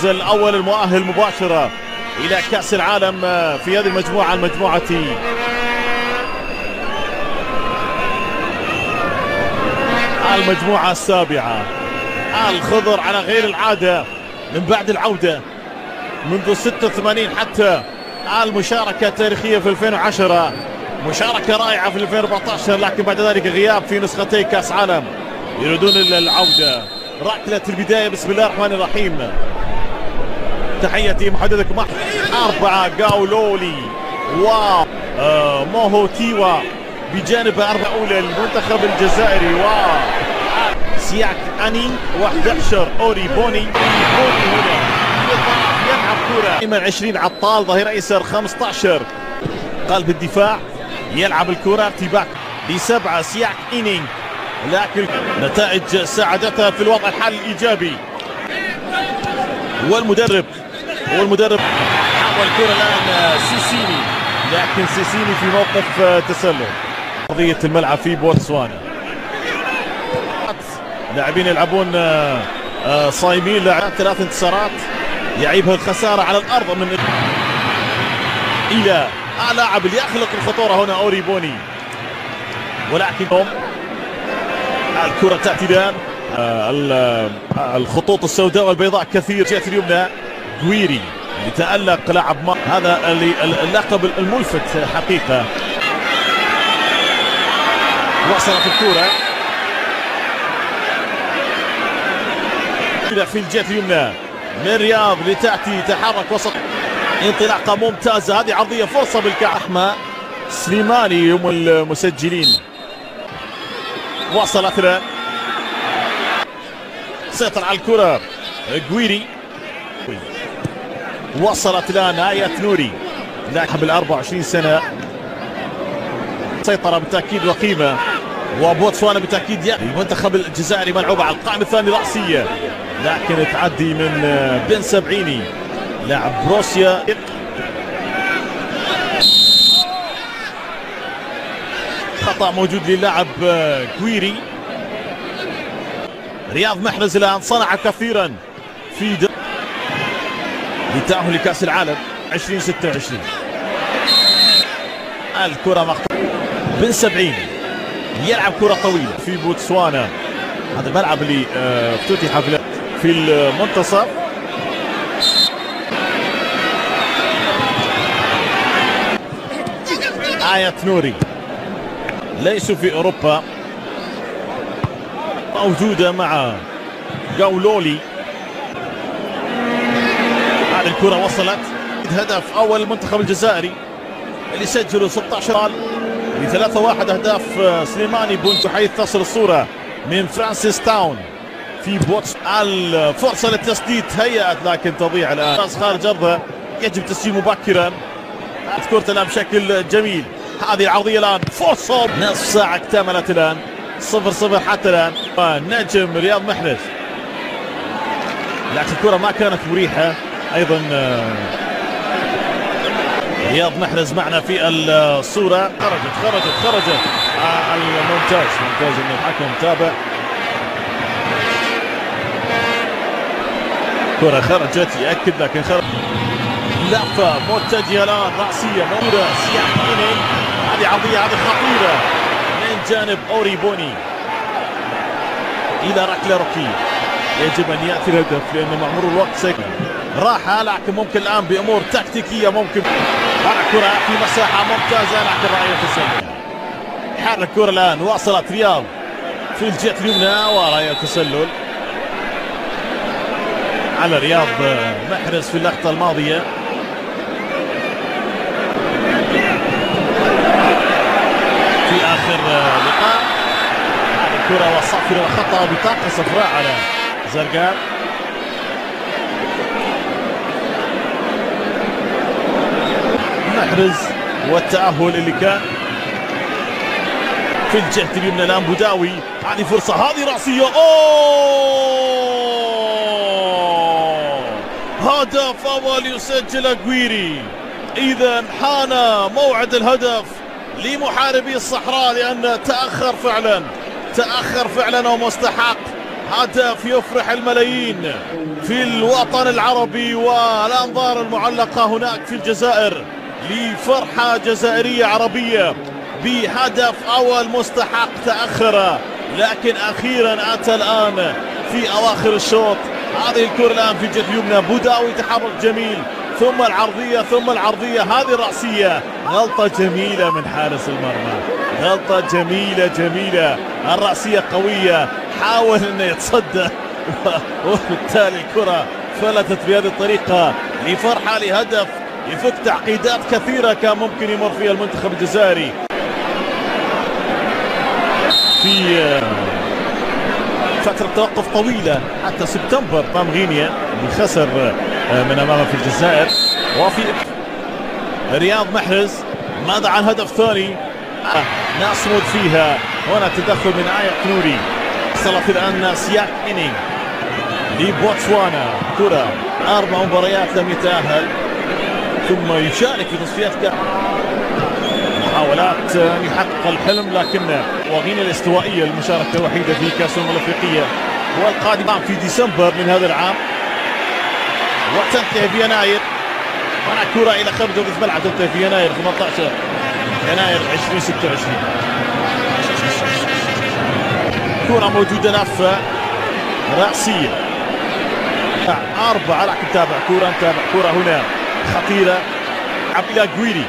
الأول المؤهل مباشرة إلى كأس العالم في هذه المجموعة، المجموعة المجموعة السابعة. الخضر على غير العادة من بعد العودة منذ 86 حتى المشاركة التاريخية في 2010، مشاركة رائعة في 2014، لكن بعد ذلك غياب في نسختي كأس عالم. يريدون العودة، ركلة البداية. بسم الله الرحمن الرحيم. تحياتي محدثكم 4 جاولولي وموهو تيوا بجانب 4 أولى المنتخب الجزائري سياك أني و11 أوري بوني هنا يلعب كرة. أيمن 20 عطال ظهير أيسر 15 قلب الدفاع يلعب الكرة. ارتباك ب7 سياك إنينغ، لكن نتائج ساعدتها في الوضع الحالي الإيجابي. والمدرب حاول الكرة الآن سيسيني، لكن سيسيني في موقف تسلل. قضية الملعب في بوتسوانا، لاعبين يلعبون صايمين، لاعب 3 انتصارات يعيبها الخسارة على الأرض من إلى لاعب اللي يخلق الخطورة هنا أوري بوني، ولكن الكرة تأتي الآن. الخطوط السوداء والبيضاء كثير. جهة اليمنى غويري يتألق لاعب هذا اللقب الملفت حقيقة. وصلت الكرة في الجهة اليمنى من رياض لتأتي، تحرك وسط، انطلاقة ممتازة. هذه عرضية، فرصة بالكعب. سليماني هم المسجلين. وصلت الآن، سيطر على الكرة غويري. وصلت الآن آية نوري، لاعب 24 سنة، سيطرة بالتأكيد وقيمة. وبوتسوانا بالتأكيد المنتخب الجزائري ملعوبة على القائم الثاني رأسية، لكن تعدي من بن سبعيني لاعب بروسيا. خطأ موجود للاعب غويري. رياض محرز الآن صنع كثيرا في لتأهل لكأس العالم 2026. الكرة مقطوعة. بن سبعيني يلعب كرة طويلة في بوتسوانا. هذا الملعب اللي افتتح في المنتصف. آية نوري ليسوا في أوروبا، موجودة مع جاولولي. هذه الكرة وصلت. هدف أول المنتخب الجزائري اللي سجلوا 16 ل3-1. أهداف سليماني بونتو، حيث تصل الصورة من فرانسيس تاون في بوتس. الفرصة للتسديد هيأت لكن تضيع الآن خارج أرضه. يجب تسجيل مبكرا. كرة الآن بشكل جميل. هذه العرضية الآن فرصة. نصف ساعة اكتملت الآن، 0-0 حتى الآن. نجم رياض محرز، لكن الكرة ما كانت مريحة أيضا. رياض محرز معنا في الصورة. خرجت الممتاز ان الحكم متابع. كرة خرجت، يأكد لكن خرج. لفة متجهة الآن رأسية موجودة. سياحيني، هذه عرضية، هذه خطيرة من جانب أوري بوني إلى ركلة ركنية. يجب أن يأتي الهدف لأنه مع مرور الوقت سيكون راحة، لكن ممكن الآن بأمور تكتيكية ممكن كرة في مساحة ممتازة، لكن رأيه تسلل. حرك الكرة الآن، وصلت رياض في الجهة اليمنى ورأيه تسلل على رياض محرز في اللقطة الماضية. في آخر لقاء هذه الكرة وصافرة وخطأ بطاقة صفراء على زرقاء. محرز والتأهل اللي كان في الجهة اليمنى الآن بوداوي. هذه فرصة، هذه رأسية. هدف أول يسجل غويري. إذا حان موعد الهدف لمحاربي الصحراء، لأن تأخر فعلا ومستحق هدف يفرح الملايين في الوطن العربي والأنظار المعلقة هناك في الجزائر لفرحة جزائرية عربية بهدف أول مستحق تأخر، لكن أخيرا أتى الآن في أواخر الشوط. هذه الكرة الآن في جهة اليمنى، بوداوي تحرك جميل، ثم العرضية ثم العرضية، هذه الرأسية غلطة جميلة من حارس المرمى، غلطة جميلة جميلة، الرأسية قوية، حاول انه يتصدى وبالتالي الكرة فلتت بهذه الطريقة لفرحة لهدف يفك تعقيدات كثيرة كان ممكن يمر فيها المنتخب الجزائري في فترة توقف طويلة حتى سبتمبر امام غينيا اللي خسر من امامه في الجزائر. وفي رياض محرز ماذا عن هدف ثاني نصمد فيها، هنا تدخل من آية نوري. وصلت الآن سياك إنينغ لبوتسوانا، كرة 4 مباريات لم يتأهل ثم يشارك في تصفيات كأس، محاولات أن يحقق الحلم، لكن وغينيا الاستوائية المشاركة الوحيدة في كأس الأمم الأفريقية والقادمة في ديسمبر من هذا العام وتنتهي في يناير. هنا كرة إلى خارج الملعب تنتهي في يناير 18 يناير 2026. كرة موجودة لفة رأسية 4 لكن نتابع كرة هنا خطيرة، يلعب إلى جويري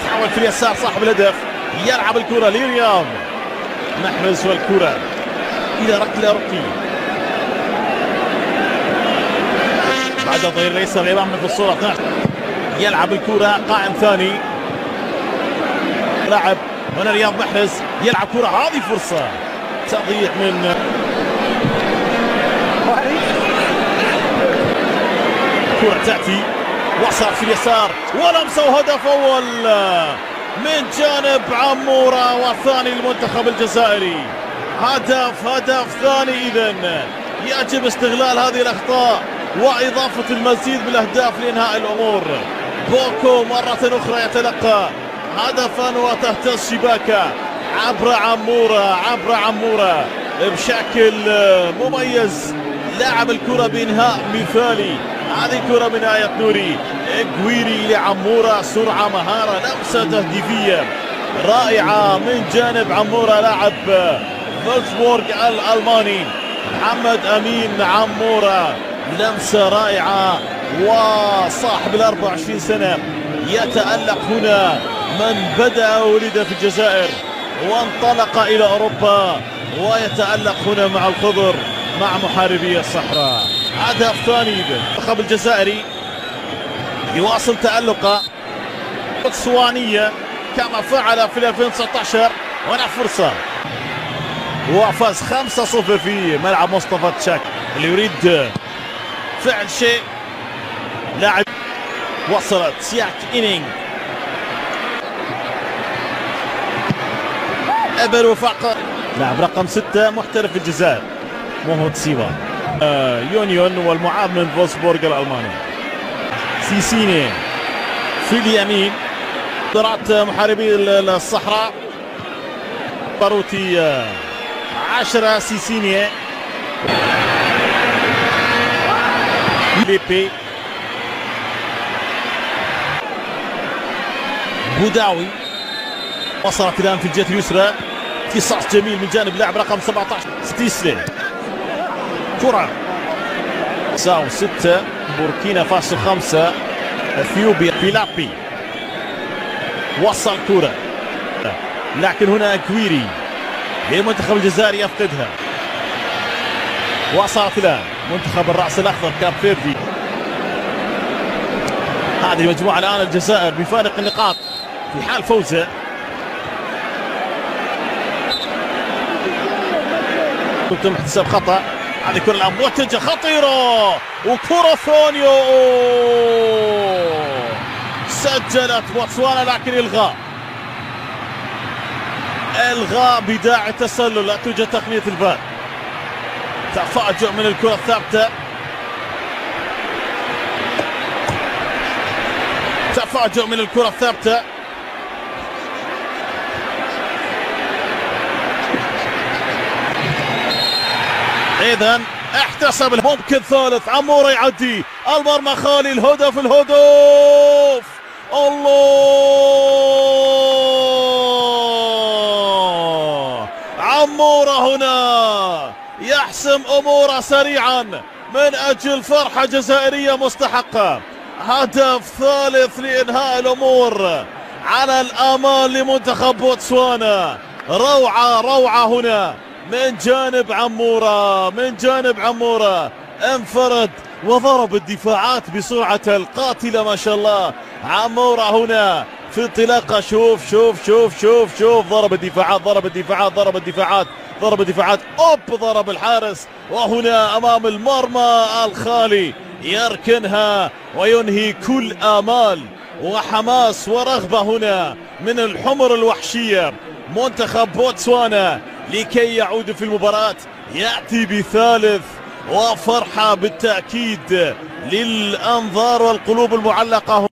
يحاول في اليسار صاحب الهدف، يلعب الكرة لرياض محرز والكرة إلى ركلة ركنية بعد الظهير الأيسر الإمام في الصورة 12، يلعب الكرة قائم ثاني لاعب هنا رياض محرز يلعب كرة، هذه فرصة تضيع من كرة تأتي وصلت في اليسار ولمسة وهدف أول من جانب عمورة والثاني للمنتخب الجزائري. هدف ثاني، إذن يجب استغلال هذه الأخطاء وإضافة المزيد من الأهداف لإنهاء الأمور. بوكو مرة أخرى يتلقى هدفا وتهتز شباكه عبر عمورة بشكل مميز، لعب الكرة بإنهاء مثالي. هذه كرة من آية نوري، جويري لعمورة، سرعة مهارة، لمسة تهديفية رائعة من جانب عمورة لاعب فولفسبورغ الألماني محمد أمين عمورة، لمسة رائعة. وصاحب 24 سنة يتألق هنا، من بدأ ولد في الجزائر وانطلق إلى أوروبا ويتألق هنا مع الخضر مع محاربي الصحراء. هدف ثاني للمنتخب الجزائري يواصل تألقه بوتسوانية كما فعل في 2019. هنا فرصة وفاز 5-0 في ملعب مصطفى تشاك اللي يريد فعل شيء. لاعب وصلت سياك إنينغ ابر وفاق، لاعب رقم 6 محترف في الجزائر موهوت سيوا يونيون والمعاب من فولفسبورغ الألماني. سيسيني في اليمين، قدرات محاربي الصحراء باروتي 10 سيسيني ليبي بوداوي وصلت الآن في الجهة اليسرى، قصاص جميل من جانب لاعب رقم 17 ستيسلي. كرة ساو 6 بوركينا فاسو 5 اثيوبيا فيلابي، وصل كرة لكن هنا كويري للمنتخب الجزائري يفقدها. وصلت الآن منتخب الرأس الأخضر كاب فيردي. هذه المجموعة الآن الجزائر بفارق النقاط في حال فوزه. تم احتساب خطأ، هذه كرة الآن موجهة خطيرة وكرة ثانية سجلت بوتسوانا لكن إلغاء بداعي التسلل، لا توجد تقنية الفار. تفاجؤ من الكرة الثابتة، تفاجؤ من الكرة الثابتة. إذا احتسب ممكن ثالث. عمورة يعدي المرمى خالي. الهدف الله. عمورة هنا يحسم أموره سريعا من أجل فرحة جزائرية مستحقة. هدف ثالث لإنهاء الأمور على الآمال لمنتخب بوتسوانا. روعة هنا من جانب عمورة انفرد وضرب الدفاعات بسرعة القاتلة ما شاء الله. عمورة هنا في انطلاقة. شوف ضرب الدفاعات ضرب الحارس. وهنا امام المرمى الخالي يركنها وينهي كل آمال وحماس ورغبة هنا من الحمر الوحشية منتخب بوتسوانا لكي يعود في المباراة. يأتي بثالث وفرحة بالتأكيد للأنظار والقلوب المعلقة.